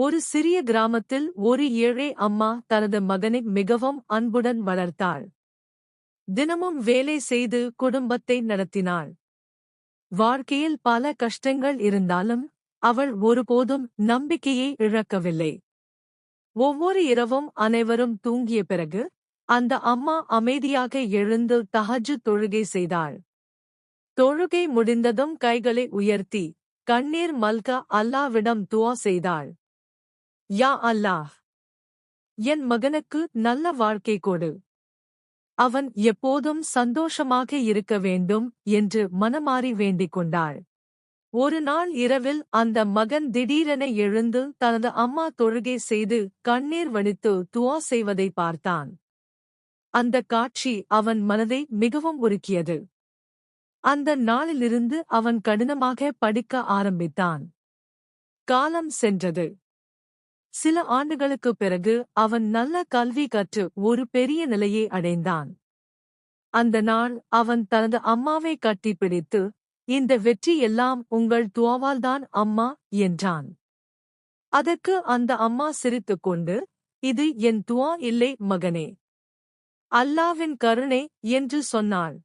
ஒரு சிறிய கிராமத்தில் ஒரு ஏழை அம்மா தனது மகனை மிகவும் அன்புடன் வளர்த்தாள். தினமும் வேலை செய்து குடும்பத்தை நடத்தினாள். வாழ்க்கையில் பல கஷ்டங்கள் இருந்தாலும் அவள் ஒருபோதும் நம்பிக்கையை இழக்கவில்லை. ஒவ்வொரு இரவும் அனைவரும் தூங்கிய பிறகு அந்த அம்மா அமைதியாக எழுந்து தஹஜ்ஜுத் தொழுகை செய்தாள். தொழுகை முடிந்ததும் கைகளை உயர்த்தி கண்ணீர் மல்க அல்லாவிடம் துஆ செய்தாள். யா அல்லாஹ், என் மகனுக்கு நல்ல வாழ்க்கை கொடு. அவன் எப்போதும் சந்தோஷமாக இருக்க வேண்டும் என்று மனமாறி வேண்டிக் கொண்டாள். ஒரு நாள் இரவில் அந்த மகன் திடீரென எழுந்து தனது அம்மா தொழுகை செய்து கண்ணீர் வடித்து துஆ செய்வதை பார்த்தான். அந்த காட்சி அவன் மனதை மிகவும் உருக்கியது. அந்த நாளிலிருந்து அவன் கடினமாக படிக்க ஆரம்பித்தான். காலம் சென்றது. சில ஆண்டுகளுக்குப் பிறகு அவன் நல்ல கல்வி கற்று ஒரு பெரிய நிலையை அடைந்தான். அந்த நாள் அவன் தனது அம்மாவை கட்டிப்பிடித்து, இந்த வெற்றி எல்லாம் உங்கள் துஆவால்தான் அம்மா என்றான். அதற்கு அந்த அம்மா சிரித்துக்கொண்டு, இது என் துஆ இல்லை மகனே, அல்லாவின் கருணை என்று சொன்னாள்.